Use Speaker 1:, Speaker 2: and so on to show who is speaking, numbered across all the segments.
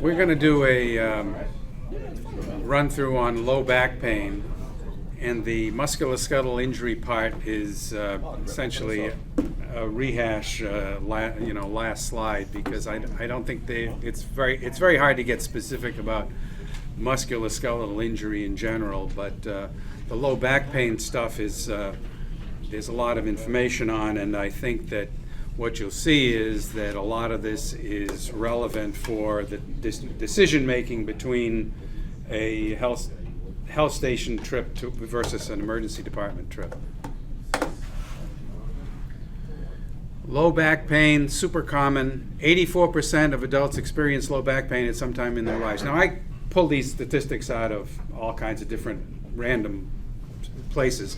Speaker 1: We're going to do a run through on low back pain, and the musculoskeletal injury part is essentially a rehash, last slide, because I don't think it's very hard to get specific about musculoskeletal injury in general, but the low back pain stuff is there's a lot of information on, and I think that what you'll see is that a lot of this is relevant for the decision making between a health station trip versus an emergency department trip. Low back pain, super common. 84% of adults experience low back pain at some time in their lives. Now, I pull these statistics out of all kinds of different random places.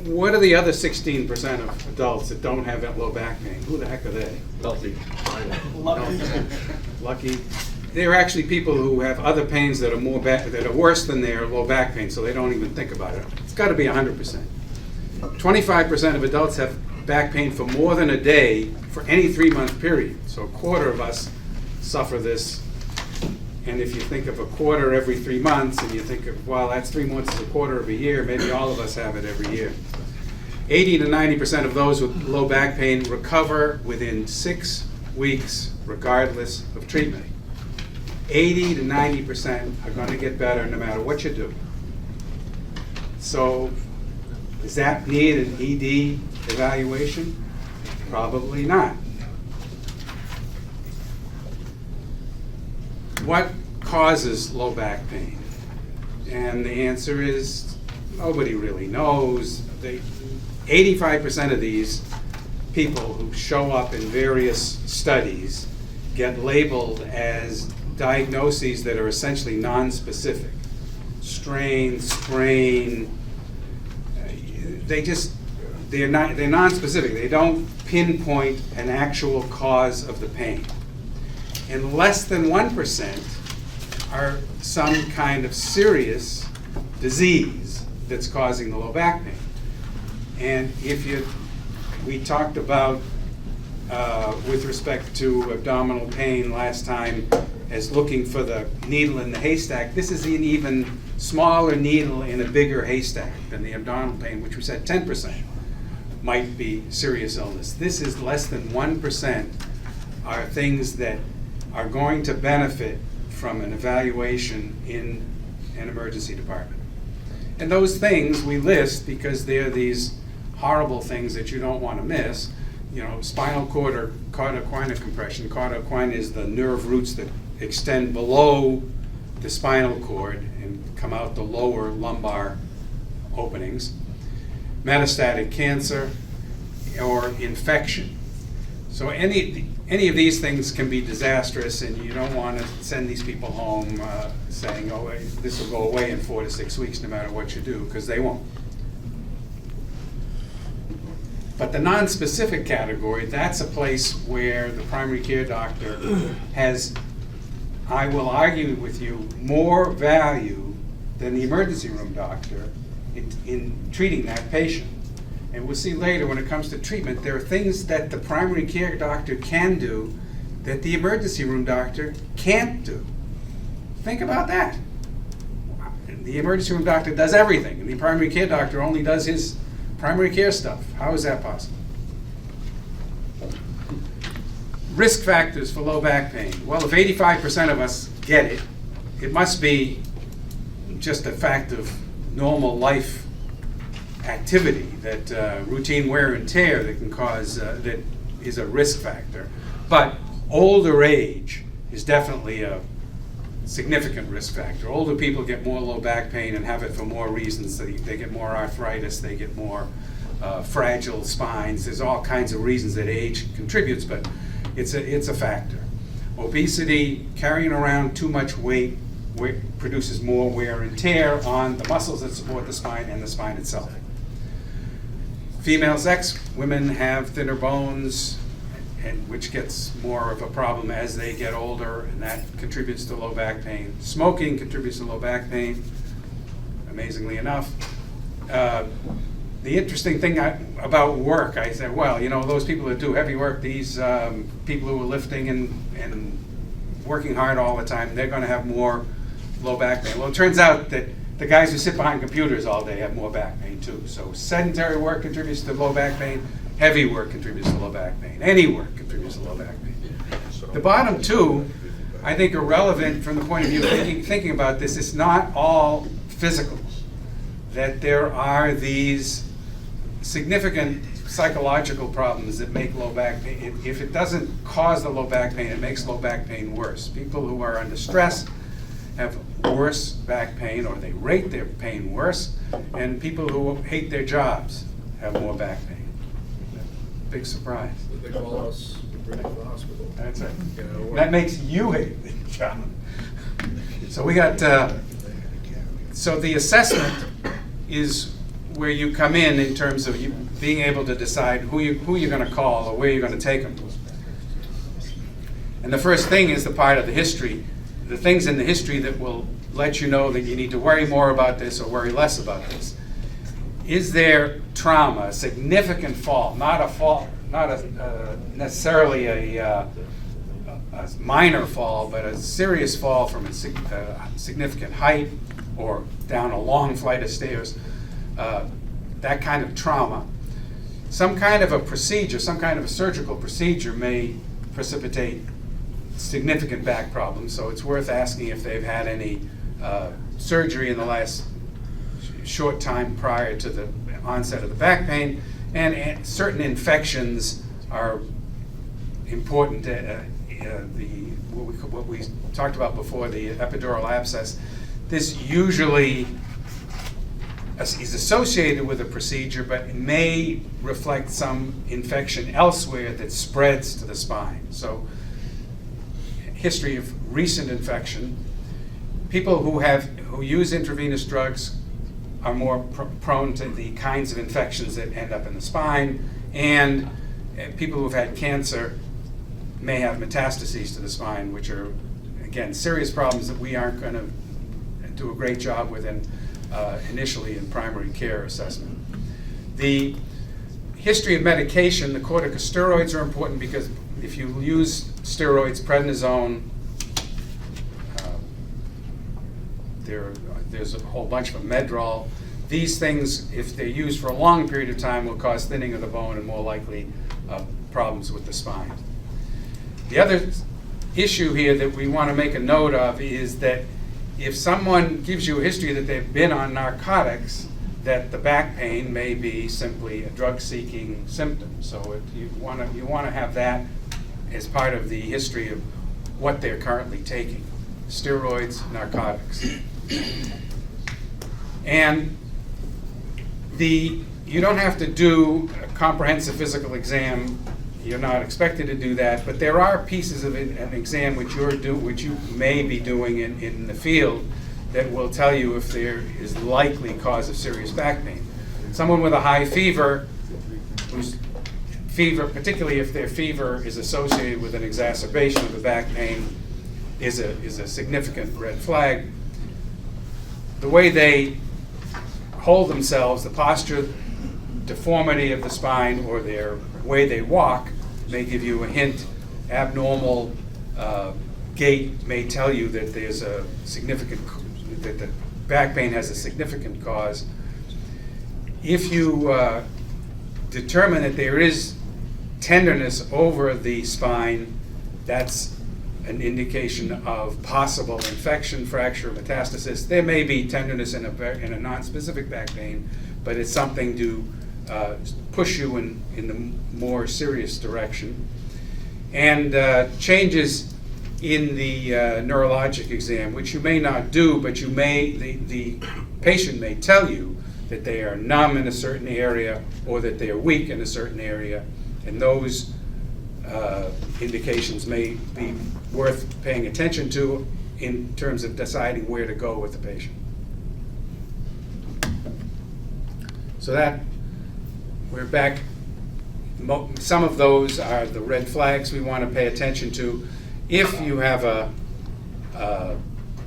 Speaker 1: What are the other 16% of adults that don't have that low back pain? Who the heck are they?
Speaker 2: Healthy.
Speaker 1: Lucky. They're actually people who have other pains that are that are worse than their low back pain, so they don't even think about it. It's got to be 100%. 25% of adults have back pain for more than a day for any 3-month period. So a quarter of us suffer this. And if you think of a quarter every 3 months, and you think of, well, that's 3 months is a quarter of a year, maybe all of us have it every year. 80 to 90% of those with low back pain recover within 6 weeks, regardless of treatment. 80 to 90% are going to get better no matter what you do. So, does that need an ED evaluation? Probably not. What causes low back pain? And the answer is nobody really knows. 85% of these people who show up in various studies get labeled as diagnoses that are essentially non-specific. Strain, sprain, they're non-specific. They don't pinpoint an actual cause of the pain. And less than 1% are some kind of serious disease that's causing the low back pain. And we talked about, with respect to abdominal pain last time, as looking for the needle in the haystack. This is an even smaller needle in a bigger haystack than the abdominal pain, which we said 10% might be serious illness. This is less than 1% are things that are going to benefit from an evaluation in an emergency department. And those things we list because they're these horrible things that you don't want to miss. You know, spinal cord or cauda-equina compression. Cauda-equina is the nerve roots that extend below the spinal cord and come out the lower lumbar openings. Metastatic cancer or infection. So any of these things can be disastrous, and you don't want to send these people home saying, oh, this will go away in 4 to 6 weeks no matter what you do, because they won't. But the non-specific category, that's a place where the primary care doctor has, I will argue with you, more value than the emergency room doctor in treating that patient. And we'll see later when it comes to treatment, there are things that the primary care doctor can do that the emergency room doctor can't do. Think about that. The emergency room doctor does everything, and the primary care doctor only does his primary care stuff. How is that possible? Risk factors for low back pain. Well, if 85% of us get it, it must be just a fact of normal life activity, that routine wear and tear that can cause, that is a risk factor. But older age is definitely a significant risk factor. Older people get more low back pain and have it for more reasons. They get more arthritis, they get more fragile spines. There's all kinds of reasons that age contributes, but it's a factor. Obesity, carrying around too much weight produces more wear and tear on the muscles that support the spine and the spine itself. Female sex, women have thinner bones, and which gets more of a problem as they get older, and that contributes to low back pain. Smoking contributes to low back pain, amazingly enough. The interesting thing about work, I said, well, you know, those people that do heavy work, these people who are lifting and working hard all the time, they're going to have more low back pain. Well, it turns out that the guys who sit behind computers all day have more back pain too. So sedentary work contributes to low back pain, heavy work contributes to low back pain, any work contributes to low back pain. The bottom two, I think, are relevant from the point of view of thinking about this. It's not all physical, that there are these significant psychological problems that make low back pain. If it doesn't cause the low back pain, it makes low back pain worse. People who are under stress have worse back pain, or they rate their pain worse, and people who hate their jobs have more back pain. Big surprise.
Speaker 2: They call us to bring to the hospital.
Speaker 1: That's right.
Speaker 2: You know,
Speaker 1: That makes you hate the job. So we got, so the assessment is where you come in terms of you being able to decide who you're going to call or where you're going to take them. And the first thing is the part of the history, the things in the history that will let you know that you need to worry more about this or worry less about this. Is there trauma, a significant fall, not necessarily a minor fall, but a serious fall from a significant height or down a long flight of stairs, that kind of trauma. Some kind of a procedure, some kind of a surgical procedure may precipitate significant back problems, so it's worth asking if they've had any surgery in the last short time prior to the onset of the back pain, and certain infections are important. What we talked about before, the epidural abscess, this usually is associated with a procedure, but may reflect some infection elsewhere that spreads to the spine. So, history of recent infection. People who use intravenous drugs are more prone to the kinds of infections that end up in the spine, and people who've had cancer may have metastases to the spine, which are, again, serious problems that we aren't going to do a great job with initially in primary care assessment. The history of medication, the corticosteroids are important because if you use steroids, prednisone, there's a whole bunch of them, Medrol. These things, if they're used for a long period of time, will cause thinning of the bone and more likely problems with the spine. The other issue here that we want to make a note of is that if someone gives you a history that they've been on narcotics, that the back pain may be simply a drug-seeking symptom. So you want to have that as part of the history of what they're currently taking: steroids, narcotics. And you don't have to do a comprehensive physical exam. You're not expected to do that, but there are pieces of an exam which you may be doing in the field that will tell you if there is likely cause of serious back pain. Someone with a high fever, particularly if their fever is associated with an exacerbation of the back pain, is a significant red flag. The way they hold themselves, the posture, deformity of the spine, or their way they walk may give you a hint. Abnormal gait may tell you that there's a significant, that the back pain has a significant cause. If you determine that there is tenderness over the spine, that's an indication of possible infection, fracture, metastasis. There may be tenderness in a non-specific back pain, but it's something to push you in the more serious direction. And changes in the neurologic exam, which you may not do, but the patient may tell you that they are numb in a certain area or that they are weak in a certain area, and those indications may be worth paying attention to in terms of deciding where to go with the patient. So that, we're back. Some of those are the red flags we want to pay attention to. If you have a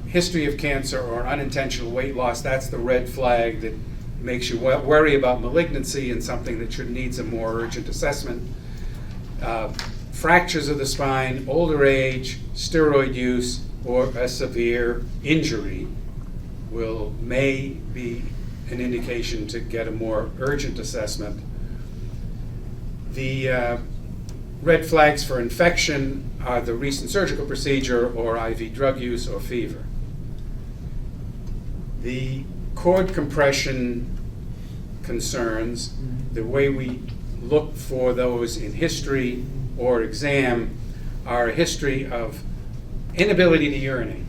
Speaker 1: history of cancer or unintentional weight loss, that's the red flag that makes you worry about malignancy and something that needs a more urgent assessment. fractures of the spine, older age, steroid use, or a severe injury may be an indication to get a more urgent assessment. The red flags for infection are the recent surgical procedure or IV drug use or fever. The cord compression concerns, the way we look for those in history or exam, are a history of inability to urinate.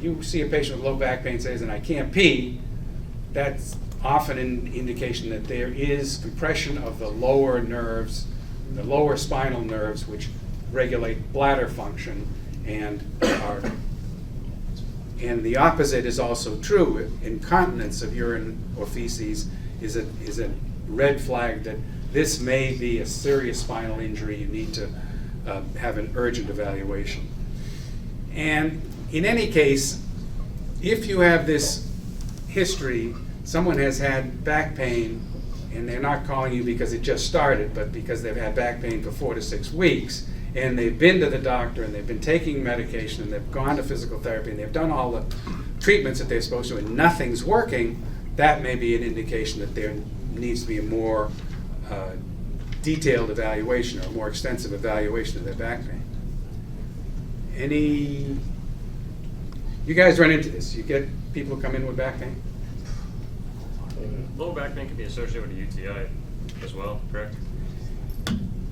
Speaker 1: You see a patient with low back pain says, and I can't pee, that's often an indication that there is compression of the lower nerves, the lower spinal nerves, which regulate bladder function, and the opposite is also true. Incontinence of urine or feces is a red flag that this may be a serious spinal injury. You need to have an urgent evaluation. And in any case, if you have this history, someone has had back pain, and they're not calling you because it just started, but because they've had back pain for 4 to 6 weeks, and they've been to the doctor, and they've been taking medication, and they've gone to physical therapy, and they've done all the treatments that they're supposed to, and nothing's working, that may be an indication that there needs to be a more detailed evaluation or a more extensive evaluation of their back pain. You guys run into this? You get people who come in with back pain?
Speaker 3: Low back pain can be associated with a UTI as well, correct?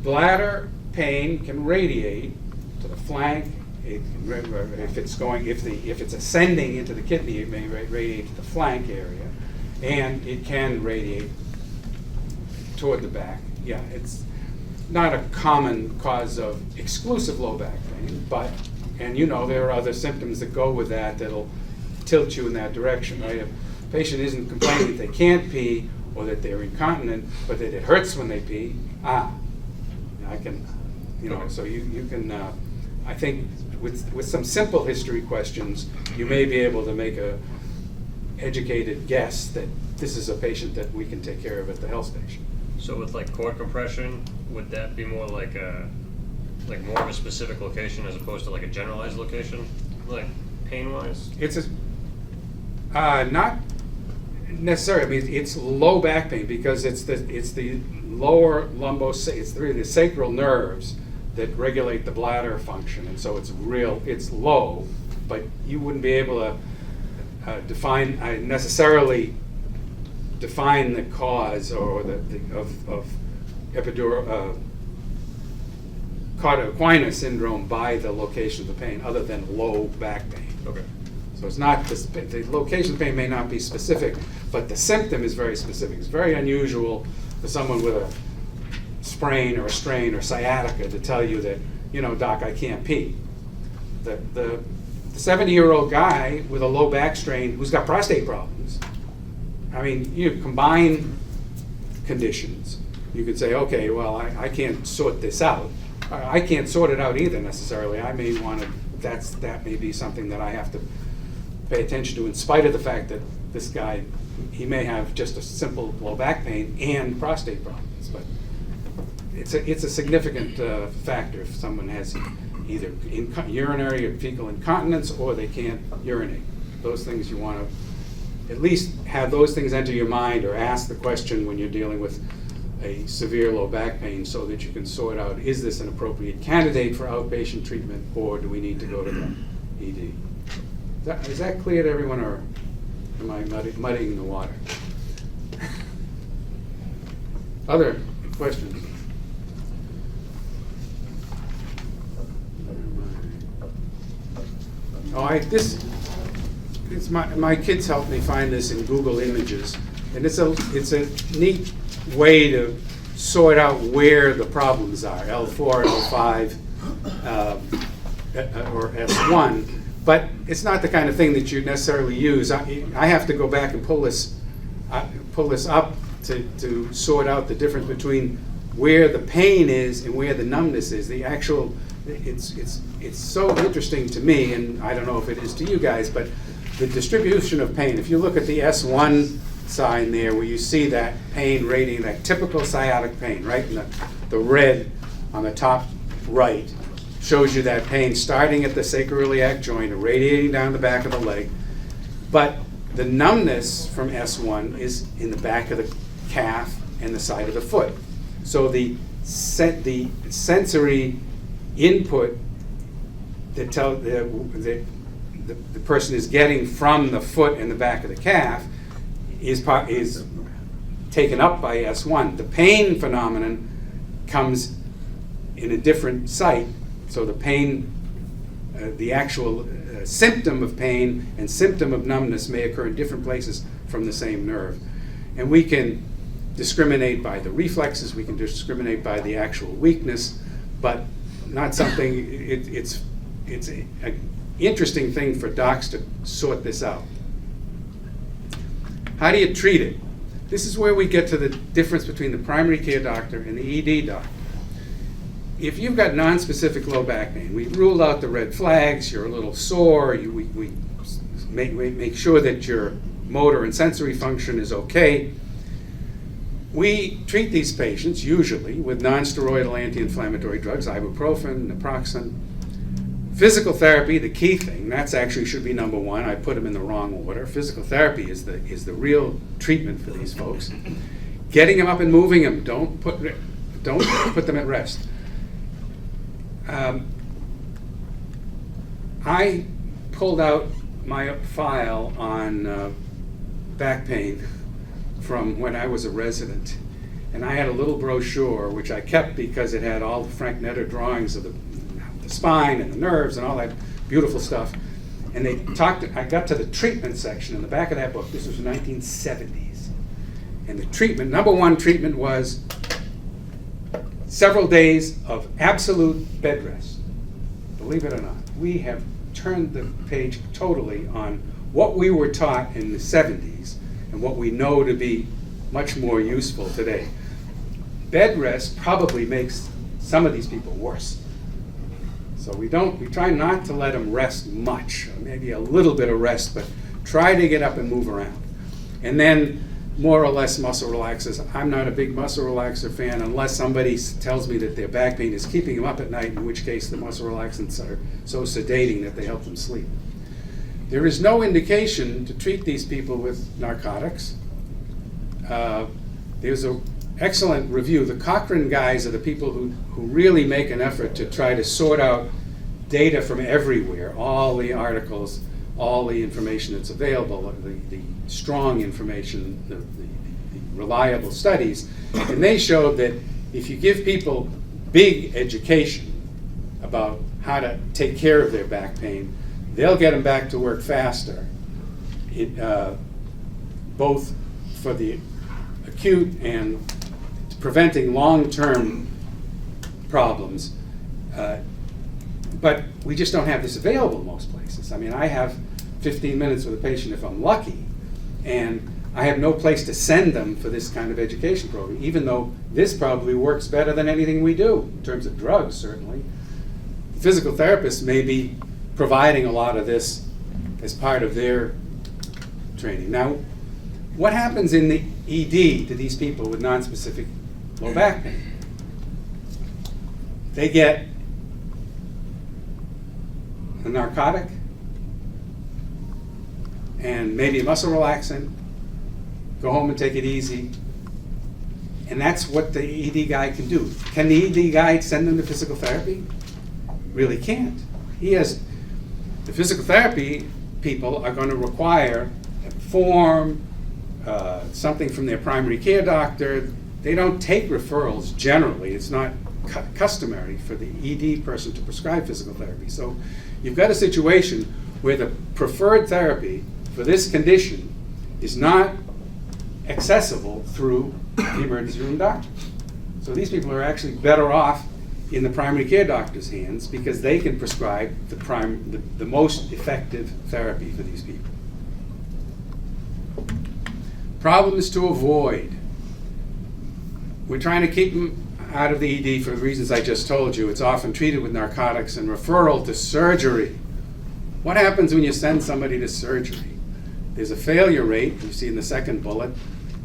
Speaker 1: Bladder pain can radiate to the flank. It can, if it's ascending into the kidney, it may radiate to the flank area, and it can radiate toward the back. Yeah, it's not a common cause of exclusive low back pain, but, and there are other symptoms that go with that that'll tilt you in that direction, right? If a patient isn't complaining that they can't pee or that they're incontinent, but that it hurts when they pee, I can, so you can, I think with some simple history questions, you may be able to make a educated guess that this is a patient that we can take care of at the health station.
Speaker 3: So with like cord compression, would that be more like more of a specific location as opposed to like a generalized location, like pain-wise?
Speaker 1: It's not necessarily. I mean, it's low back pain because it's the lower it's really the sacral nerves that regulate the bladder function, and so it's low, but you wouldn't be able to necessarily define the cause or of epidural cauda syndrome by the location of the pain, other than low back pain.
Speaker 3: Okay.
Speaker 1: So it's not the location of pain may not be specific, but the symptom is very specific. It's very unusual for someone with a sprain or a strain or sciatica to tell you that, doc, I can't pee. The 70-year-old guy with a low back strain who's got prostate problems, I mean, you combine conditions. You could say, okay, well, I can't sort this out. I can't sort it out either necessarily. I may want to, that may be something that I have to pay attention to in spite of the fact that this guy, he may have just a simple low back pain and prostate problems. But it's a significant factor if someone has either urinary or fecal incontinence or they can't urinate. Those things you want to at least have those things enter your mind or ask the question when you're dealing with a severe low back pain so that you can sort out, is this an appropriate candidate for outpatient treatment or do we need to go to the ED? Is that clear to everyone, or am I muddying the water? Other questions? My kids helped me find this in Google Images, and it's a neat way to sort out where the problems are, L4, L5, or S1. But it's not the kind of thing that you necessarily use. I have to go back and pull this up to sort out the difference between where the pain is and where the numbness is. The actual, it's so interesting to me, and I don't know if it is to you guys, but the distribution of pain. If you look at the S1 sign there, where you see that pain rating, that typical sciatic pain, right in the red on the top right shows you that pain starting at the sacroiliac joint, radiating down the back of the leg. But the numbness from S1 is in the back of the calf and the side of the foot. So the sensory input that the person is getting from the foot and the back of the calf is taken up by S1. The pain phenomenon comes in a different site, so the pain, the actual symptom of pain and symptom of numbness may occur in different places from the same nerve. And we can discriminate by the reflexes, we can discriminate by the actual weakness, but not something, it's an interesting thing for docs to sort this out. How do you treat it? This is where we get to the difference between the primary care doctor and the ED doctor. If you've got non-specific low back pain, we ruled out the red flags, you're a little sore, we make sure that your motor and sensory function is okay. We treat these patients usually with non-steroidal anti-inflammatory drugs, ibuprofen, naproxen. Physical therapy, the key thing, that's actually should be number one. I put them in the wrong order. Physical therapy is the real treatment for these folks. Getting them up and moving them, don't put them at rest. I pulled out my file on back pain from when I was a resident, and I had a little brochure which I kept because it had all the Frank Netter drawings of the spine and the nerves and all that beautiful stuff. And I got to the treatment section in the back of that book. This was the 1970s. And the treatment, number one treatment was several days of absolute bed rest. Believe it or not, we have turned the page totally on what we were taught in the 70s and what we know to be much more useful today. Bed rest probably makes some of these people worse. So we try not to let them rest much, maybe a little bit of rest, but try to get up and move around. And then more or less muscle relaxers. I'm not a big muscle relaxer fan unless somebody tells me that their back pain is keeping them up at night, in which case the muscle relaxants are so sedating that they help them sleep. There is no indication to treat these people with narcotics. There's an excellent review. The Cochrane guys are the people who really make an effort to try to sort out data from everywhere, all the articles, all the information that's available, the strong information, the reliable studies. And they showed that if you give people big education about how to take care of their back pain, they'll get them back to work faster, both for the acute and preventing long-term problems. But we just don't have this available in most places. I mean, I have 15 minutes with a patient if I'm lucky, and I have no place to send them for this kind of education program, even though this probably works better than anything we do, in terms of drugs, certainly. Physical therapists may be providing a lot of this as part of their training. Now, what happens in the ED to these people with nonspecific low back pain? They get a narcotic and maybe a muscle relaxant, go home and take it easy, and that's what the ED guy can do. Can the ED guy send them to physical therapy? Really can't. The physical therapy people are going to require a form, something from their primary care doctor. They don't take referrals generally. It's not customary for the ED person to prescribe physical therapy. So you've got a situation where the preferred therapy for this condition is not accessible through the emergency room doctor. So these people are actually better off in the primary care doctor's hands because they can prescribe the most effective therapy for these people. Problems to avoid. We're trying to keep them out of the ED for the reasons I just told you. It's often treated with narcotics and referral to surgery. What happens when you send somebody to surgery? There's a failure rate, you see in the second bullet,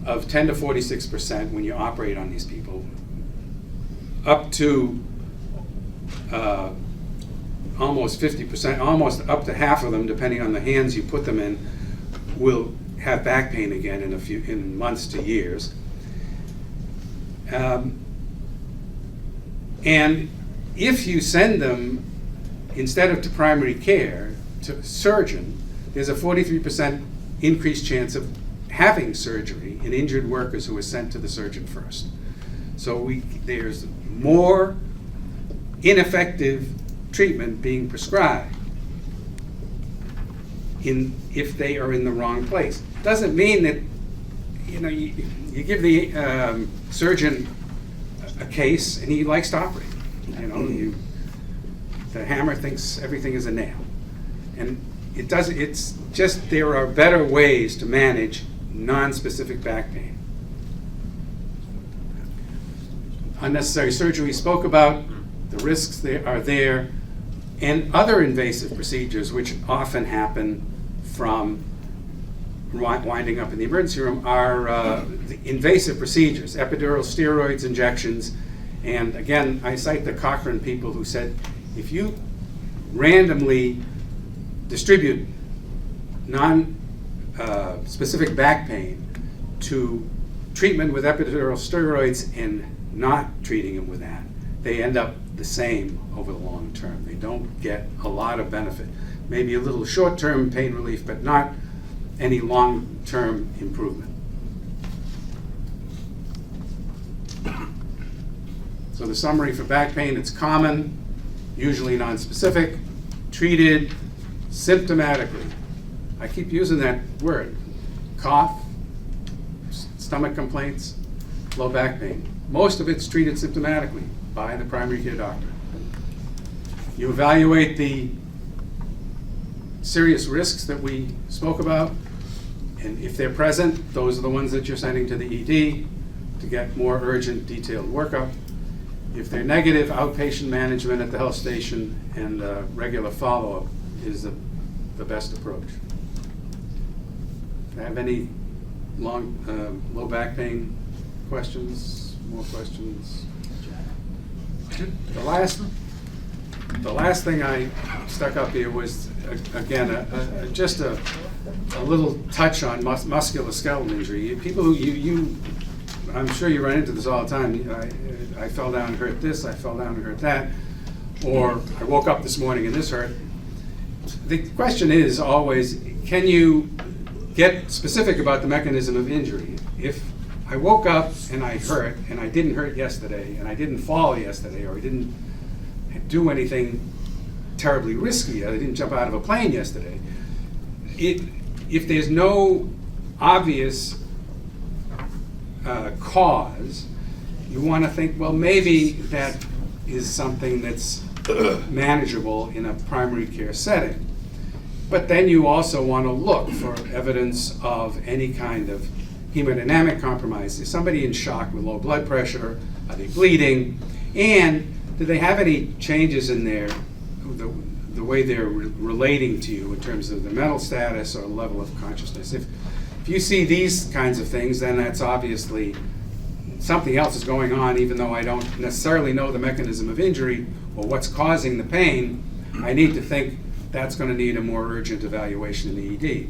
Speaker 1: of 10 to 46% when you operate on these people, up to almost 50%, almost up to half of them, depending on the hands you put them in, will have back pain again in months to years. And if you send them, instead of to primary care, to surgeon, there's a 43% increased chance of having surgery in injured workers who are sent to the surgeon first. So there's more ineffective treatment being prescribed if they are in the wrong place. Doesn't mean that you give the surgeon a case and he likes to operate. The hammer thinks everything is a nail, and it doesn't. It's just there are better ways to manage non-specific back pain. Unnecessary surgery we spoke about. The risks there are there, and other invasive procedures which often happen from winding up in the emergency room are the invasive procedures, epidural steroids injections. And again, I cite the Cochrane people who said, if you randomly distribute non-specific back pain to treatment with epidural steroids and not treating them with that, they end up the same over the long term. They don't get a lot of benefit. Maybe a little short-term pain relief, but not any long-term improvement. So the summary for back pain: it's common, usually non-specific, treated symptomatically. I keep using that word. Cough, stomach complaints, low back pain. Most of it's treated symptomatically by the primary care doctor. You evaluate the serious risks that we spoke about, and if they're present, those are the ones that you're sending to the ED to get more urgent, detailed workup. If they're negative, outpatient management at the health station and regular follow-up is the best approach. Do I have any low back pain questions? More questions? The last thing I stuck up here was, again, just a little touch on musculoskeletal injury. People who I'm sure you run into this all the time. I fell down and hurt this, I fell down and hurt that, or I woke up this morning and this hurt. The question is always, can you get specific about the mechanism of injury? If I woke up and I hurt, and I didn't hurt yesterday, and I didn't fall yesterday, or I didn't do anything terribly risky, I didn't jump out of a plane yesterday, if there's no obvious cause, you want to think, well, maybe that is something that's manageable in a primary care setting. But then you also want to look for evidence of any kind of hemodynamic compromise. Is somebody in shock with low blood pressure? Are they bleeding? And do they have any changes in the way they're relating to you in terms of their mental status or level of consciousness? If you see these kinds of things, then that's obviously something else is going on, even though I don't necessarily know the mechanism of injury or what's causing the pain. I need to think that's going to need a more urgent evaluation in the ED.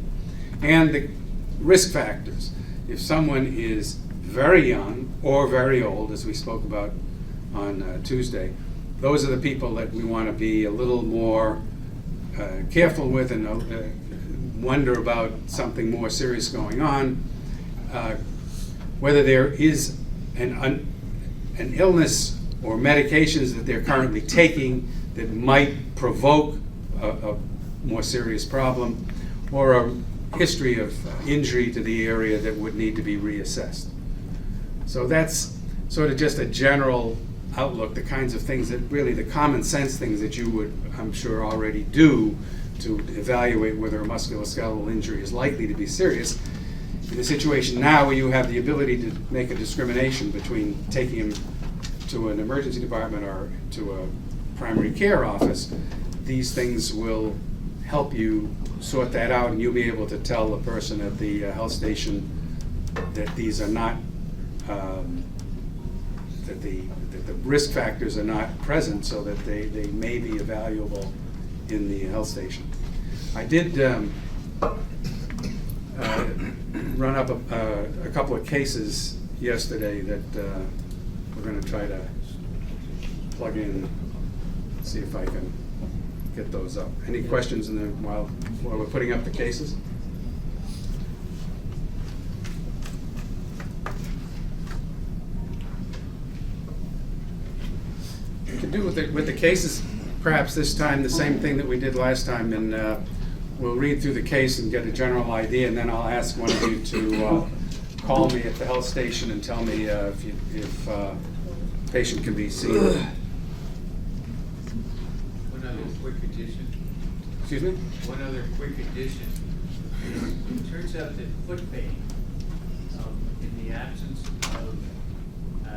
Speaker 1: And the risk factors. If someone is very young or very old, as we spoke about on Tuesday, those are the people that we want to be a little more careful with and wonder about something more serious going on. Whether there is an illness or medications that they're currently taking that might provoke a more serious problem, or a history of injury to the area that would need to be reassessed. So that's sort of just a general outlook, the kinds of things that really, the common sense things that you would, I'm sure, already do to evaluate whether a musculoskeletal injury is likely to be serious. In a situation now where you have the ability to make a discrimination between taking him to an emergency department or to a primary care office, these things will help you sort that out, and you'll be able to tell the person at the health station that these are not, that the risk factors are not present, so that they may be evaluable in the health station. I did run up a couple of cases yesterday that we're going to try to plug in, see if I can get those up. Any questions while we're putting up the cases? We can do with the cases, perhaps this time, the same thing that we did last time, and we'll read through the case and get a general idea, and then I'll ask one of you to call me at the health station and tell me if patient can be seen.
Speaker 4: One other quick addition.
Speaker 1: Excuse me?
Speaker 4: One other quick addition. It turns out that foot pain, in the absence of a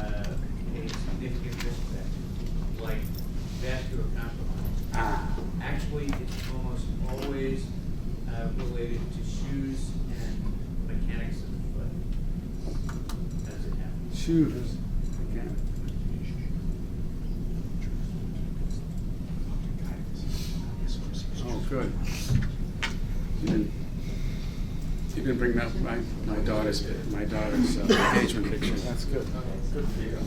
Speaker 4: significant risk factor, like vascular compromise, actually it's almost always related to shoes and mechanics of the foot. As it happens.
Speaker 1: Shooters. Oh, good. You didn't bring up my daughter's engagement picture. That's good. Good for you.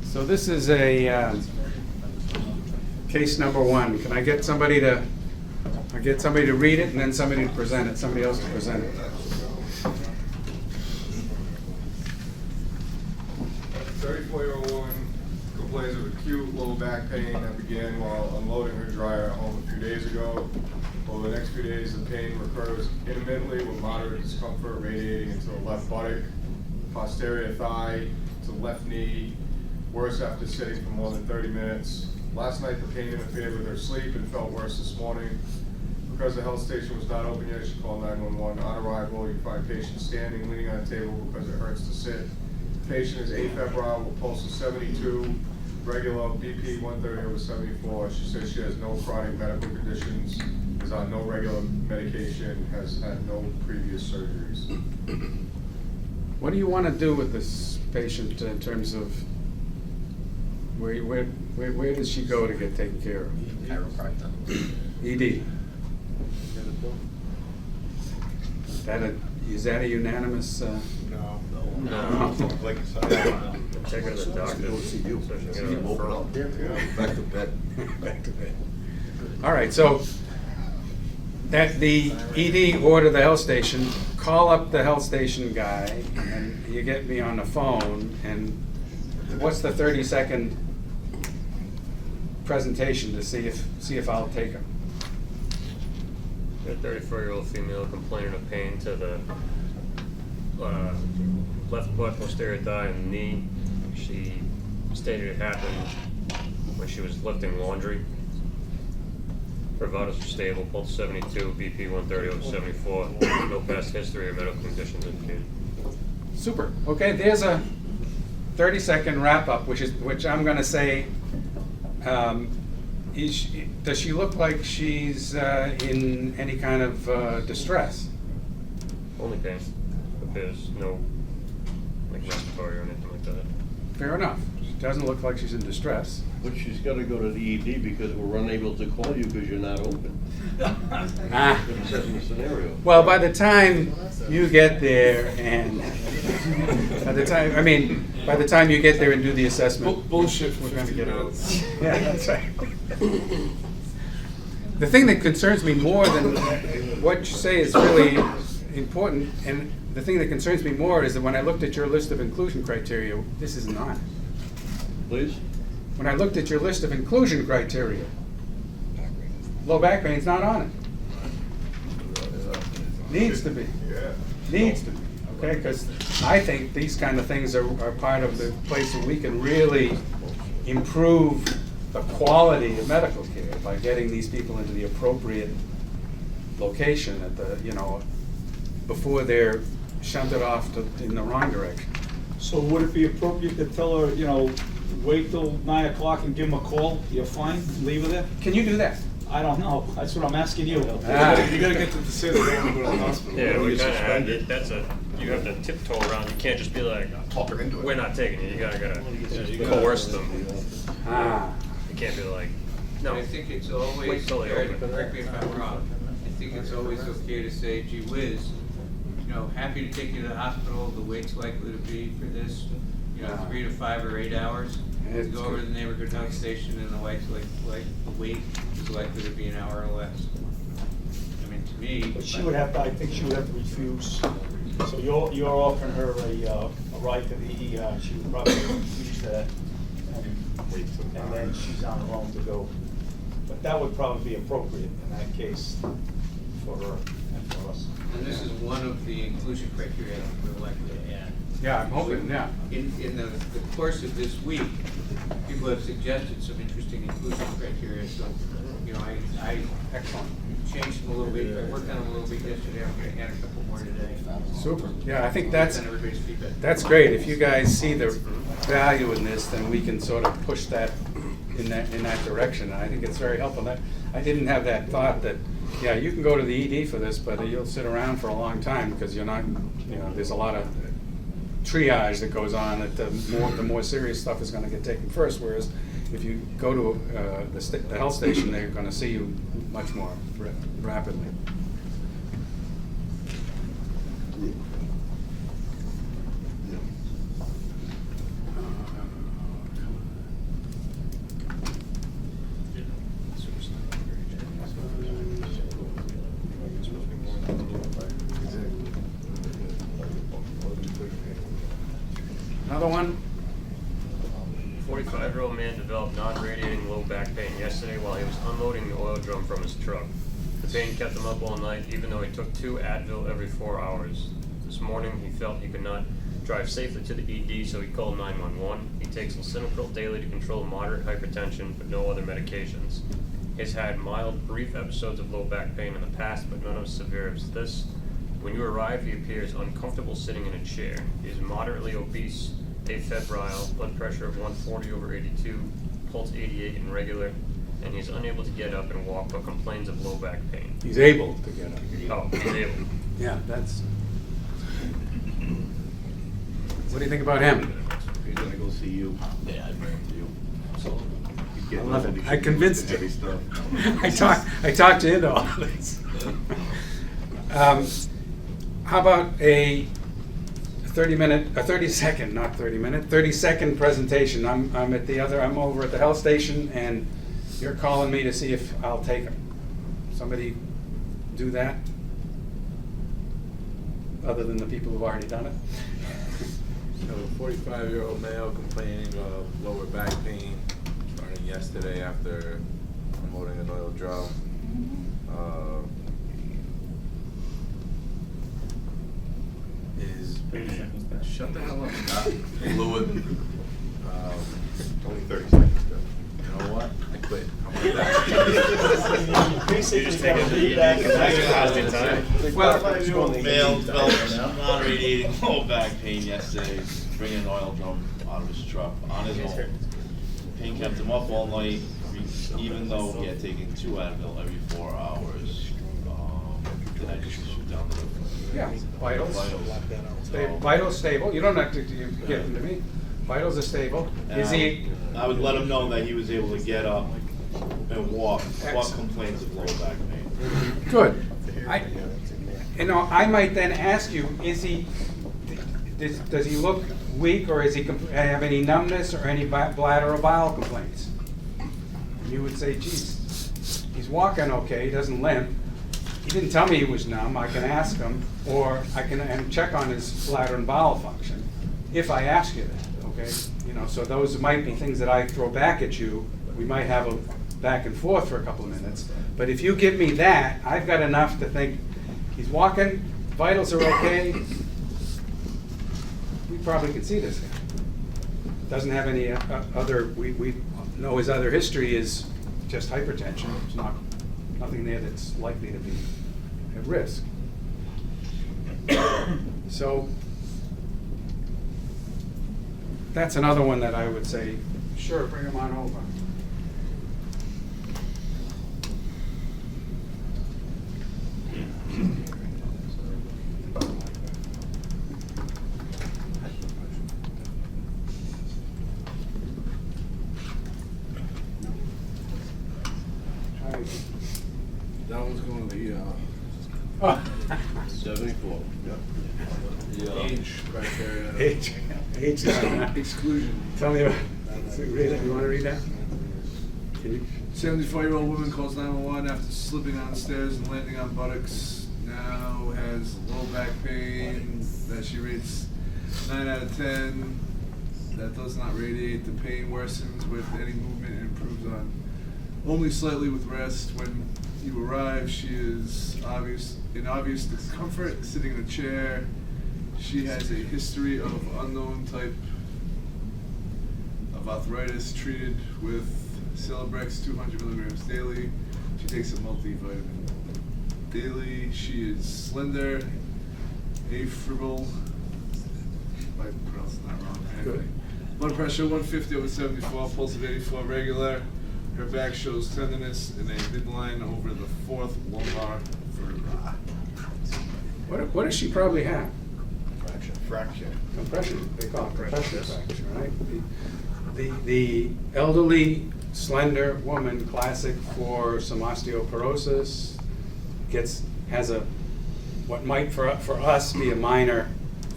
Speaker 1: So this is a case number 1. Can I get somebody to read it and then somebody to present it? Somebody else to present it.
Speaker 5: 34-year-old woman complains of acute low back pain that began while unloading her dryer at home a few days ago. Over the next few days, the pain recurs intermittently with moderate discomfort radiating into the left buttock, posterior thigh, to the left knee, worse after sitting for more than 30 minutes. Last night, the pain interfered with her sleep and felt worse this morning. Because the health station was not open yet, she called 911. On arrival, you find patient standing, leaning on a table because it hurts to sit. Patient is afebrile with pulse of 72, regular BP 130 over 74. She says she has no chronic medical conditions, is on no regular medication, has had no previous surgeries.
Speaker 1: What do you want to do with this patient in terms of where does she go to get taken care of?
Speaker 2: Chiropractor.
Speaker 1: ED. Is that a unanimous?
Speaker 3: No.
Speaker 2: Like
Speaker 3: Take her to the doctor, so she can get a referral.
Speaker 2: back to bed.
Speaker 1: Back to bed. All right, so that the ED order the health station, call up the health station guy, and you get me on the phone, and what's the 30-second presentation to see if I'll take him?
Speaker 3: A 34-year-old female complaining of pain to the left butt, posterior thigh, and knee. She stated it happened when she was lifting laundry. Her vitals were stable, pulse 72, BP 130 over 74. No past history or medical conditions indicated.
Speaker 1: Super. Okay, there's a 30-second wrap-up, which I'm going to say. Does she look like she's in any kind of distress?
Speaker 3: Only pain, but there's no respiratory or anything like that.
Speaker 1: Fair enough. She doesn't look like she's in distress.
Speaker 6: But she's got to go to the ED because we're unable to call you because you're not open.
Speaker 1: Ah.
Speaker 6: It's a scenario.
Speaker 1: Well, by the time you get there and by the time you get there and do the assessment,
Speaker 2: Bullshit.
Speaker 1: we're going to get out. Yeah, that's right. The thing that concerns me more than what you say is really important, and the thing that concerns me more is that when I looked at your list of inclusion criteria, this isn't on it.
Speaker 6: Please?
Speaker 1: When I looked at your list of inclusion criteria, low back pain's not on it. Needs to be.
Speaker 5: Yeah.
Speaker 1: Needs to be, okay? Because I think these kind of things are part of the place where we can really improve the quality of medical care by getting these people into the appropriate location at the, before they're shunted off in the wrong direction.
Speaker 7: So would it be appropriate to tell her, wait till 9 o'clock and give them a call? You're fine, leave her there?
Speaker 1: Can you do that?
Speaker 7: I don't know, that's what I'm asking you.
Speaker 1: Ah.
Speaker 5: You gotta get them to say they don't wanna go to the hospital.
Speaker 3: Yeah, we
Speaker 6: You're
Speaker 3: kinda had
Speaker 6: suspended.
Speaker 3: it, that's you have to tiptoe around, you can't just be like,
Speaker 2: Talk them into it.
Speaker 3: we're not taking it, you gotta
Speaker 5: you gotta-
Speaker 3: coerce them.
Speaker 1: Ah,
Speaker 3: You can't be like, no.
Speaker 4: I think it's
Speaker 3: Wait
Speaker 4: always,
Speaker 3: till they
Speaker 4: Eric,
Speaker 3: open.
Speaker 4: correct me if I'm wrong, I think it's always okay to say, gee whiz, you know, happy to take you to the hospital, the wait's likely to be for this, you know, 3 to 5 or 8 hours. You
Speaker 1: It's
Speaker 4: go over to
Speaker 1: good.
Speaker 4: the neighborhood health station and the wait's the wait is likely to be an hour or less. I mean, to me.
Speaker 7: But she would have to, I think she would have to refuse. So you're offering her a ride to the ER, she would probably refuse that. And then she's on her own to go. But that would probably be appropriate in that case for her and for us.
Speaker 4: And this is one of the inclusion criteria that we're likely to add.
Speaker 1: yeah, I'm hoping, yeah.
Speaker 4: In the course of this week, people have suggested some interesting inclusion criteria, so, you know, I
Speaker 1: Excellent.
Speaker 4: changed them a little bit, I worked on them a little bit yesterday, I'm gonna add a couple more today.
Speaker 1: Super. Yeah, I think
Speaker 4: Based on everybody's feedback.
Speaker 1: that's great. If you guys see the value in this, then we can sort of push that in that direction. I think it's very helpful. I didn't have that thought that, yeah, you can go to the ED for this, but you'll sit around for a long time because you're not, you know, there's a lot of triage that goes on, that the more serious stuff is gonna get taken first, whereas if you go to the health station, they're gonna see you much more rapidly. Another one?
Speaker 3: 45-year-old man developed non-radiating low back pain yesterday while he was unloading the oil drum from his truck. The pain kept him up all night, even though he took 2 Advil every 4 hours. This morning, he felt he could not drive safely to the ED, so he called 911. He takes lisinopril daily to control moderate hypertension, but no other medications. He's had mild, brief episodes of low back pain in the past, but none as severe as this. When you arrive, he appears uncomfortable sitting in a chair. He is moderately obese, afebrile, blood pressure of 140/82, pulse 88 and regular, and he's unable to get up and walk, but complains of low back pain.
Speaker 1: He's able to get up.
Speaker 3: Oh, he's able.
Speaker 1: Yeah, that's. What do you think about him?
Speaker 6: He's gonna go see you.
Speaker 2: Yeah, I'd bring it to you. So,
Speaker 6: He's
Speaker 1: I
Speaker 6: getting
Speaker 1: love
Speaker 6: old,
Speaker 1: it.
Speaker 6: he
Speaker 1: I
Speaker 6: should be
Speaker 1: convinced
Speaker 6: lifting
Speaker 1: you.
Speaker 6: heavy stuff.
Speaker 1: I talked you into all this. How about a 30-second presentation? I'm over at the health station, and you're calling me to see if I'll take him. Somebody do that? Other than the people who've already done it?
Speaker 8: So, a 45-year-old male complaining of lower back pain starting yesterday after unloading an oil drum. Shut the hell up, Scott.
Speaker 2: Fluid.
Speaker 8: Only 30 seconds, Joe. You know what? I quit. I'm like that.
Speaker 7: Basically, gotta leave that.
Speaker 1: Well,
Speaker 2: 45-year-old male developed non-radiating low back pain yesterday, bringing an oil drum out of his truck on his own. Pain kept him up all night, even though he had taken 2 Advil every 4 hours. Did I just shoot down the?
Speaker 1: Yeah, vitals.
Speaker 2: So,
Speaker 1: Vitals stable. You don't have to get into me. Vitals are stable. Is he?
Speaker 2: I would let him know that he was able to get up and walk. What
Speaker 1: Excellent.
Speaker 2: complains of low back pain?
Speaker 1: Good. I might then ask you, is he, does he look weak, or is he have any numbness or any bladder or bowel complaints? And you would say, geez, he's walking okay, he doesn't limp. He didn't tell me he was numb. I can ask him, or I can and check on his bladder and bowel function if I ask you that, okay? You know, so those might be things that I throw back at you. We might have a back and forth for a couple of minutes. But if you give me that, I've got enough to think he's walking, vitals are okay. We probably can see this guy. Doesn't have any other, we know his other history is just hypertension. It's nothing there that's likely to be at risk. So that's another one that I would say, sure, bring him on over. Oh.
Speaker 6: 74, yeah.
Speaker 8: Age criteria.
Speaker 1: Age
Speaker 8: Exclusion.
Speaker 1: Tell me about, read it, you wanna read that? Can you?
Speaker 8: 74-year-old woman calls 911 after slipping on stairs and landing on buttocks. Now has low back pain that she rates 9 out of 10. That does not radiate. The pain worsens with any movement and improves on only slightly with rest. When you arrive, she is in obvious discomfort, sitting in a chair. She has a history of unknown type of arthritis, treated with Celebrex 200 milligrams daily. She takes a multivitamin daily. She is slender, afebrile. If I pronounced that wrong. Anyway.
Speaker 1: Good.
Speaker 8: Blood pressure 150/74, pulse of 84 regular. Her back shows tenderness in a midline over the fourth lumbar vertebra.
Speaker 1: What does she probably have?
Speaker 6: Fracture.
Speaker 1: Compression, they call it compression
Speaker 3: Yes.
Speaker 1: fracture, right? The elderly, slender woman, classic for some osteoporosis, has what might for us be a minor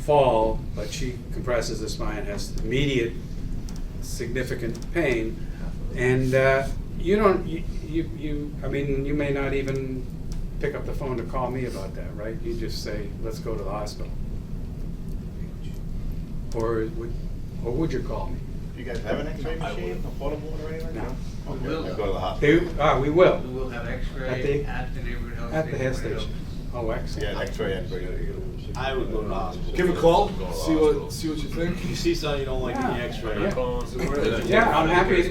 Speaker 1: fall, but she compresses the spine, has immediate significant pain, and you may not even pick up the phone to call me about that, right? You just say, let's go to the hospital. Or would you call me?
Speaker 9: Do you guys have an X-ray machine, a portable or anything?
Speaker 1: No.
Speaker 9: Okay,
Speaker 4: We will.
Speaker 9: then go to the hospital.
Speaker 1: We will.
Speaker 4: We will have X-ray
Speaker 1: At the-
Speaker 4: at the neighborhood health station.
Speaker 1: At the health
Speaker 4: right
Speaker 1: station. Oh, excellent.
Speaker 9: Yeah, an X-ray and bring it.
Speaker 2: I would go to the hospital.
Speaker 8: Give a call, see what you think.
Speaker 2: You see something you don't like in the
Speaker 1: Yeah.
Speaker 2: X-ray,
Speaker 1: Yeah.
Speaker 8: Is it worth it?
Speaker 1: Yeah, I'm happy,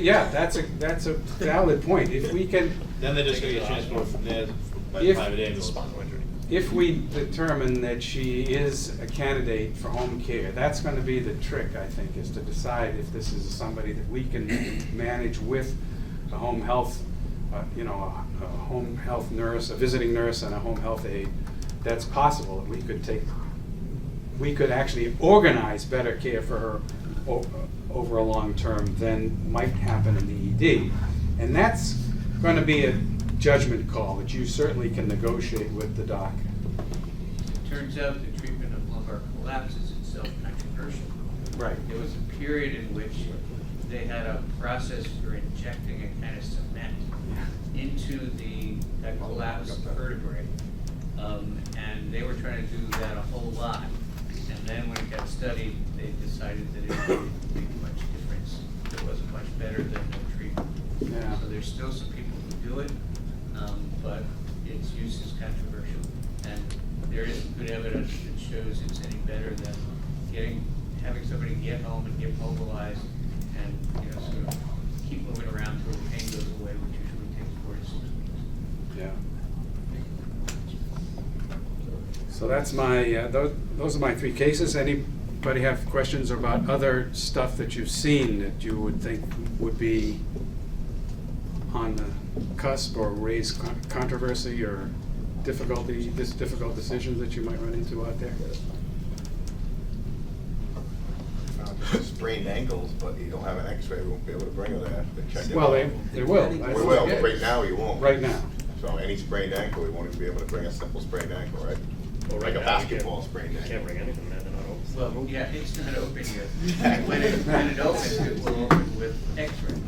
Speaker 1: that's a valid point. If we can,
Speaker 2: then they're just gonna get transported from there by
Speaker 1: If-
Speaker 2: private ambulance.
Speaker 1: if we determine that she is a candidate for home care, that's gonna be the trick, I think, is to decide if this is somebody that we can manage with a home health, a home health nurse, a visiting nurse and a home health aide. That's possible, that we could actually organize better care for her over a long term than might happen in the ED. And that's gonna be a judgment call that you certainly can negotiate with the doc.
Speaker 4: Turns out the treatment of lumbar collapse is itself controversial.
Speaker 1: Right.
Speaker 4: There was a period in which they had a process for injecting a kind of cement into the collapsed vertebrae. And they were trying to do that a whole lot. And then when it got studied, they decided that it didn't make much difference. It wasn't much better than no treatment.
Speaker 1: Yeah.
Speaker 4: So there's still some people who do it, but its use is controversial. And there isn't good evidence that shows it's any better than having somebody get home and get mobilized and, sort of keep moving around till the pain goes away, which usually takes 4 to 6 weeks.
Speaker 1: Yeah. So that's my, those are my 3 cases. Anybody have questions about other stuff that you've seen that you would think would be on the cusp or raise controversy or difficult decisions that you might run into out there?
Speaker 9: Sprained ankles, but you don't have an X-ray, we won't be able to bring her there to check it
Speaker 1: Well,
Speaker 9: out.
Speaker 1: they will.
Speaker 9: We will, but right now you won't.
Speaker 1: Right now.
Speaker 9: So any sprained ankle, we won't even be able to bring a simple sprained ankle, right?
Speaker 3: Well, right
Speaker 9: Like a
Speaker 3: now,
Speaker 9: basketball sprained
Speaker 3: You can't
Speaker 9: ankle.
Speaker 3: bring anything, man, they're not open.
Speaker 4: Well, yeah, it's not open yet. When it opens, it will open with X-ray.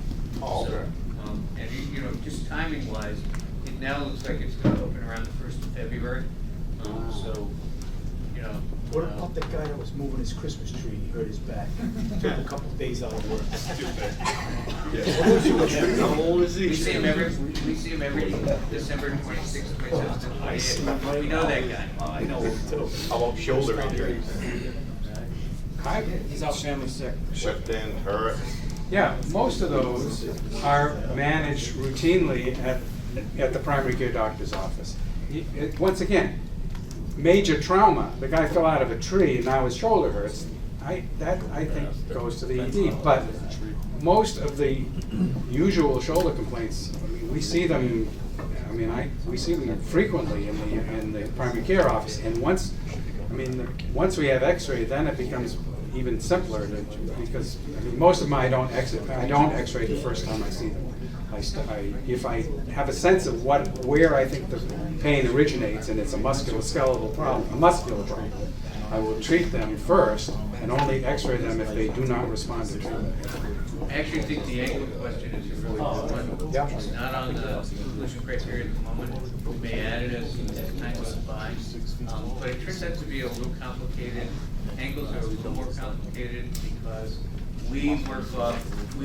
Speaker 9: Oh, okay.
Speaker 4: So, and just timing wise, it now looks like it's gonna open around the 1st of February. So,
Speaker 7: What about the guy that was moving his Christmas tree, he hurt his back, took a couple of days out of work?
Speaker 6: How old is he?
Speaker 4: we see him every December 26th, 27th, 28th. We know that guy.
Speaker 7: I know him too.
Speaker 9: How about shoulder injuries?
Speaker 7: He's out family sick.
Speaker 9: Slipped in, hurt?
Speaker 1: Yeah, most of those are managed routinely at the primary care doctor's office. Once again, major trauma, the guy fell out of a tree and now his shoulder hurts. I think goes to the ED, but most of the usual shoulder complaints, we see them. We see them frequently in the primary care office, and once we have X-ray, then it becomes even simpler because most of them I don't X-ray the first time I see them. If I have a sense of where I think pain originates and it's a musculoskeletal problem, a muscular problem, I will treat them first and only x-ray them if they do not respond to treatment.
Speaker 4: I actually think the ankle question is a really good one.
Speaker 1: Yeah.
Speaker 4: It's not on the inclusion criteria at the moment. We may add it as time goes by. But it turns out to be a little complicated. Ankles are a little more complicated because we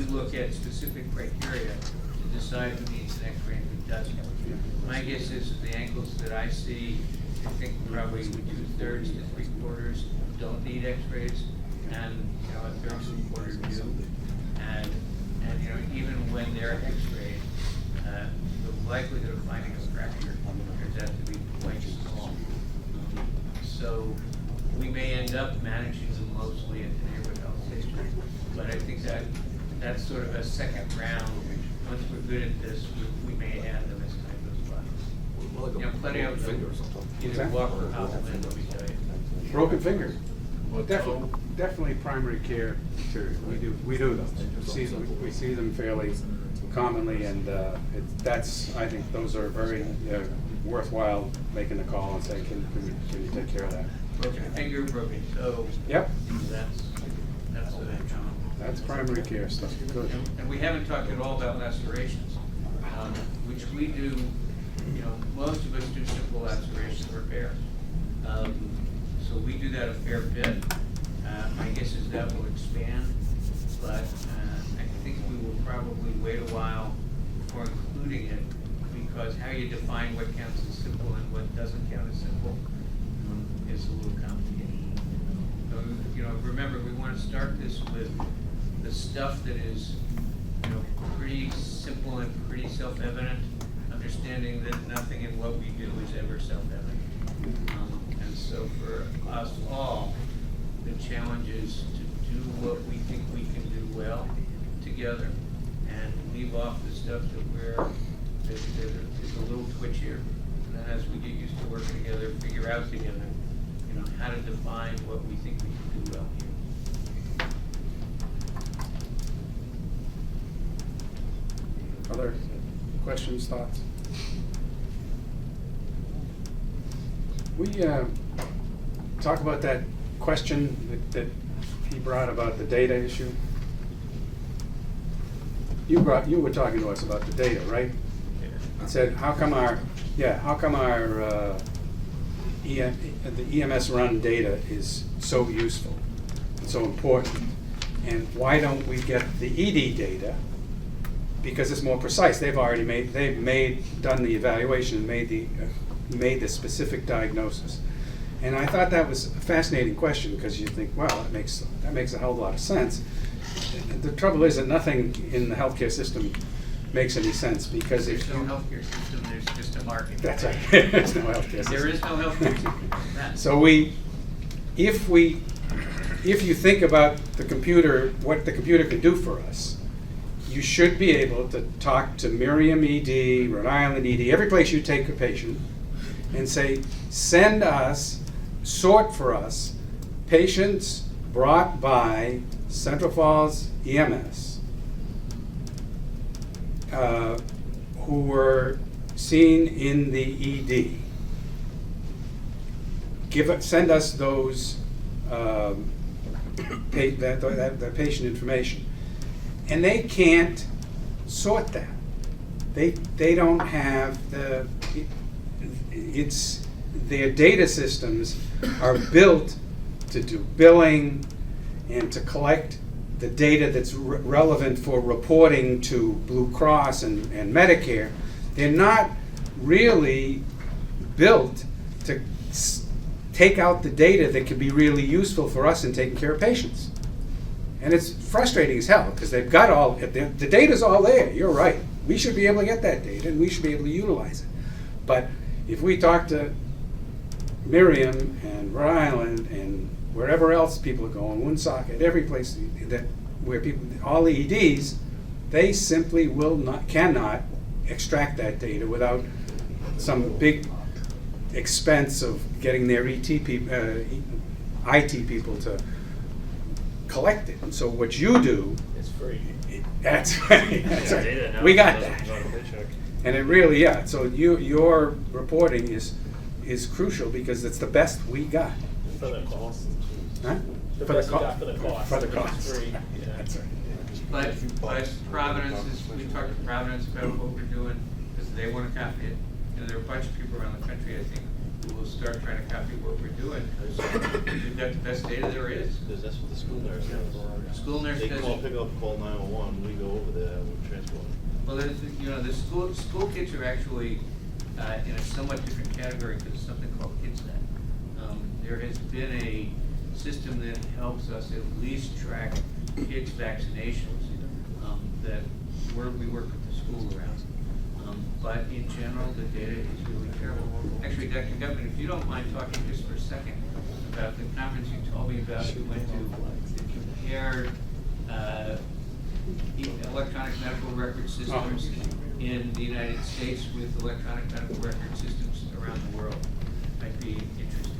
Speaker 4: look at specific criteria to decide who needs an x-ray and who doesn't. My guess is that the ankles that I see, I think probably 2/3 to 3/4 don't need x-rays, and a third to a quarter do. And even when they're x-rayed, the likelihood of finding a fracture turns out to be quite small. So we may end up managing them mostly at the neighborhood health history, but I think that's sort of a second round. Once we're good at this, we may add them as time goes by. Plenty of them either walk or hobble in, let me tell you.
Speaker 1: Broken finger. Well, definitely primary care material. We do those. We see them fairly commonly, and I think those are very worthwhile making a call and saying, can you take care of that?
Speaker 4: Broken finger, broken toe.
Speaker 1: Yep.
Speaker 4: That's
Speaker 1: That's primary care stuff. Good.
Speaker 4: And we haven't talked at all about lacerations, which we do. Most of us do simple laceration repairs. So we do that a fair bit. My guess is that will expand, but I think we will probably wait a while before including it, because how you define what counts as simple and what doesn't count as simple is a little complicated. So, remember, we want to start this with the stuff that is, pretty simple and pretty self-evident, understanding that nothing in what we do is ever self-evident. And so for us all, the challenge is to do what we think we can do well together and leave off the stuff that is a little twitchier. And then as we get used to working together, figure out together, how to define what we think we can do well here.
Speaker 1: Other questions, thoughts? We talk about that question that he brought about the data issue. You were talking to us about the data, right? And said, how come our the EMS run data is so useful and so important, and why don't we get the ED data? Because it's more precise. They've done the evaluation and made the specific diagnosis. And I thought that was a fascinating question, because you think, well, that makes a hell of a lot of sense. The trouble is that nothing in the healthcare system makes any sense, because
Speaker 4: There's no healthcare system, there's just a market.
Speaker 1: That's right. There's no healthcare system.
Speaker 4: There is no healthcare system.
Speaker 1: So if you think about the computer, what the computer can do for us, you should be able to talk to Miriam ED, Rhode Island ED, every place you take a patient, and say, sort for us patients brought by Central Falls EMS who were seen in the ED. Send us those that patient information. And they can't sort that. They don't have their data systems are built to do billing and to collect the data that's relevant for reporting to Blue Cross and Medicare. They're not really built to take out the data that can be really useful for us in taking care of patients. And it's frustrating as hell, because they've got the data's all there. You're right. We should be able to get that data, and we should be able to utilize it. But if we talk to Miriam and Rhode Island and wherever else people are going, Woonsocket, every place where people, all the EDs, they simply cannot extract that data without some big expense of getting their IT people to collect it. And so what you do,
Speaker 7: It's free.
Speaker 1: that's right. That's
Speaker 3: Yeah,
Speaker 1: right.
Speaker 3: data
Speaker 1: We got
Speaker 3: analysis
Speaker 1: that.
Speaker 3: is on a paycheck.
Speaker 1: And it really, yeah, so your reporting is crucial because it's the best we got.
Speaker 10: For the cost.
Speaker 1: Huh?
Speaker 10: The
Speaker 1: For
Speaker 10: best
Speaker 1: co-
Speaker 10: we got for the cost.
Speaker 1: For the
Speaker 10: It's
Speaker 1: cost.
Speaker 10: free, yeah.
Speaker 1: That's right.
Speaker 4: But Providence is, we talked to Providence about what we're doing, because they wanna copy it. And there are a bunch of people around the country, I think, who will start trying to copy what we're doing, because we've got the best data there is.
Speaker 2: Because that's what the school nurse does.
Speaker 4: School nurse
Speaker 2: They
Speaker 4: does
Speaker 2: call,
Speaker 4: it.
Speaker 2: pick up, call 911, we go over there, and we transport them.
Speaker 4: Well, there's, you know, the school kids are actually in a somewhat different category because of something called KidsNet. There has been a system that helps us at least track kids' vaccinations that we work with the school around. But in general, the data is really terrible. Actually, Dr. Gutman, if you don't mind talking just for a second about the conference you told me about, you went to, that compared electronic medical record systems in the United States with electronic medical record systems around the world. Might be interesting.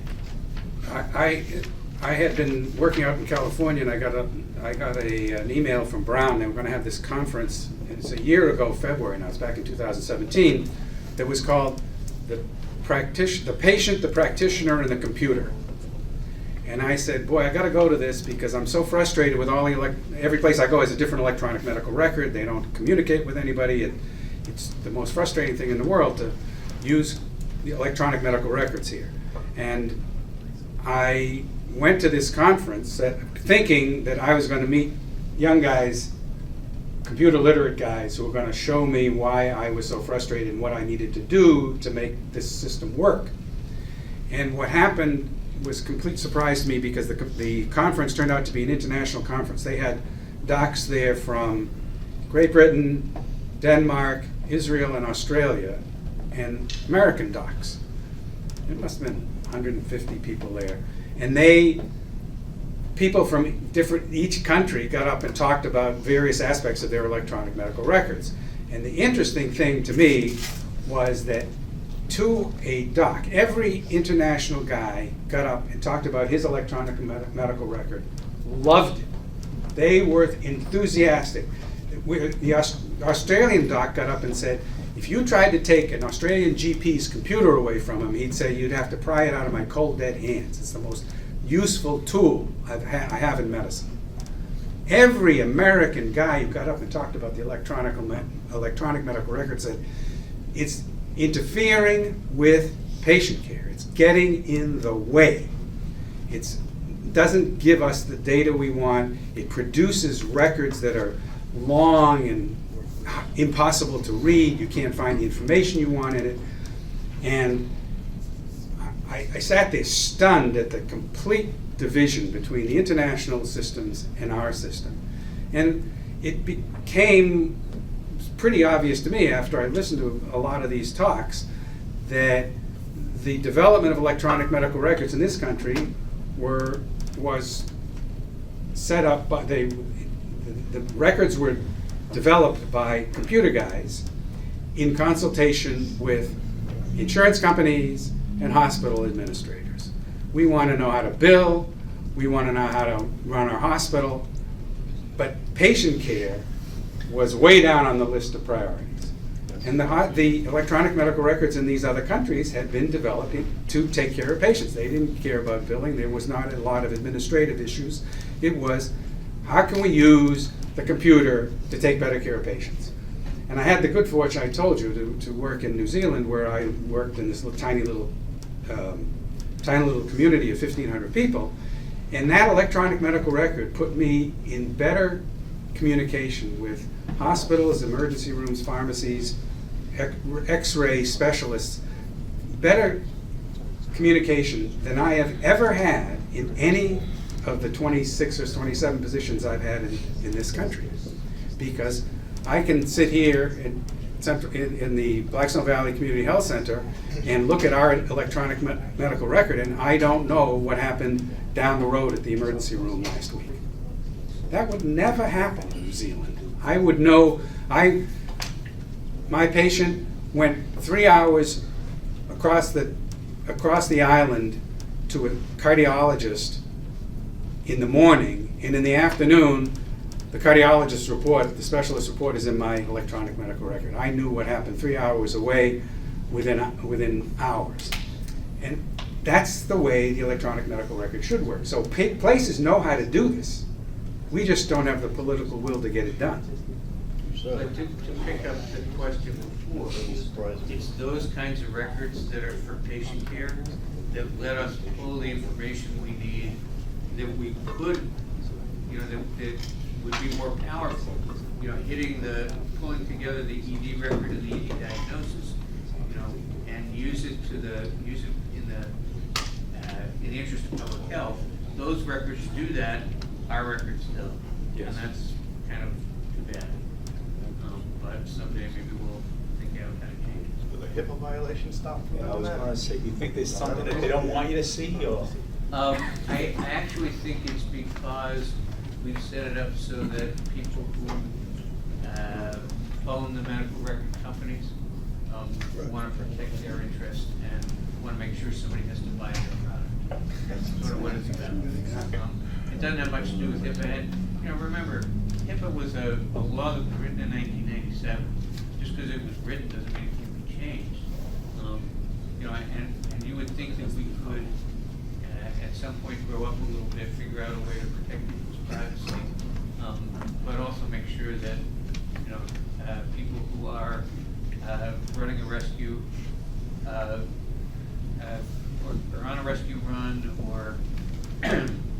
Speaker 1: I had been working out in California, and I got an email from Brown. They were going to have this conference. It's a year ago, February now. It's back in 2017. That was called the patient, the practitioner, and the computer. And I said, boy, I got to go to this because I'm so frustrated with all every place I go has a different electronic medical record. They don't communicate with anybody. It's the most frustrating thing in the world to use the electronic medical records here. And I went to this conference thinking that I was going to meet young guys, computer literate guys, who were going to show me why I was so frustrated and what I needed to do to make this system work. And what happened was a complete surprise to me because the conference turned out to be an international conference. They had docs there from Great Britain, Denmark, Israel, and Australia, and American docs. It must have been 150 people there. And people from each country got up and talked about various aspects of their electronic medical records. And the interesting thing to me was that to a doc, every international guy got up and talked about his electronic medical record, loved it. They were enthusiastic. The Australian doc got up and said, if you tried to take an Australian GP's computer away from him, he'd say, you'd have to pry it out of my cold, dead hands. It's the most useful tool I have in medicine. Every American guy who got up and talked about the electronic medical record said, it's interfering with patient care. It's getting in the way. It doesn't give us the data we want. It produces records that are long and impossible to read. You can't find the information you want in it. And I sat there stunned at the complete division between the international systems and our system. And it became pretty obvious to me after I listened to a lot of these talks that the development of electronic medical records in this country was set up by the records were developed by computer guys in consultation with insurance companies and hospital administrators. We want to know how to bill, we want to know how to run our hospital, but patient care was way down on the list of priorities. And the electronic medical records in these other countries had been developed to take care of patients. They didn't care about billing. There was not a lot of administrative issues. It was, how can we use the computer to take better care of patients? And I had the good fortune, I told you, to work in New Zealand, where I worked in this tiny little community of 1,500 people. And that electronic medical record put me in better communication with hospitals, emergency rooms, pharmacies, X-ray specialists, better communication than I have ever had in any of the 26 or 27 positions I've had in this country. Because I can sit here in the Blackstone Valley Community Health Center and look at our electronic medical record, and I don't know what happened down the road at the emergency room last week. That would never happen in New Zealand. I would know, my patient went 3 hours across the island to a cardiologist in the morning, and in the afternoon, the cardiologist's report, the specialist's report is in my electronic medical record. I knew what happened 3 hours away within hours. And that's the way the electronic medical record should work. So places know how to do this. We just don't have the political will to get it done.
Speaker 4: But to pick up the question before, it's those kinds of records that are for patient care that let us pull the information we need, that we could, you know, that would be more powerful. You know, pulling together the ED record and the ED diagnosis, you know, and use it in the interest of public health. Those records do that, our records don't.
Speaker 1: Yes.
Speaker 4: And that's kind of too bad. But someday maybe we'll think out how to change it.
Speaker 9: Do the HIPAA violation stop from
Speaker 10: Yeah, I
Speaker 9: doing
Speaker 10: was
Speaker 9: that?
Speaker 10: gonna say, you think there's something that they don't want you to see, or?
Speaker 4: I actually think it's because we've set it up so that people who own the medical record companies want to protect their interest and want to make sure somebody has to buy their product. That's sort of what it's about. It doesn't have much to do with HIPAA. And, you know, remember, HIPAA was a law that was written in 1997. Just because it was written doesn't mean it can be changed. You know, and you would think that we could, at some point, grow up a little bit, figure out a way to protect people's privacy, but also make sure that, you know, people who are running a rescue, or on a rescue run,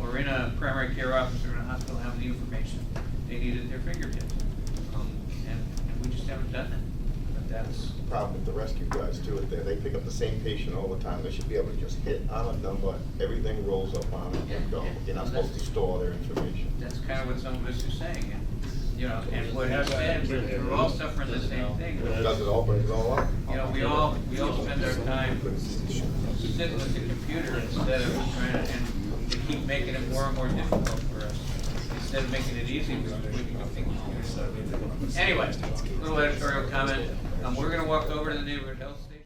Speaker 4: or in a primary care office or in a hospital have the information they need at their fingertips. And we just haven't done that. But that's
Speaker 9: The problem with the rescue guys too, is they pick up the same patient all the time. They should be able to just hit on a number, everything rolls up on it and go. You're not supposed to store their information.
Speaker 4: that's kind of what some of us are saying. And, you know, and what he said, we're all suffering the same thing.
Speaker 9: Does it all, brings it all up?
Speaker 4: You know, we all spend our time sitting with the computer instead of trying to, and they keep making it more and more difficult for us. Instead of making it easy, we're making the computer. Anyway, little editorial comment. We're gonna walk over to the neighborhood health station.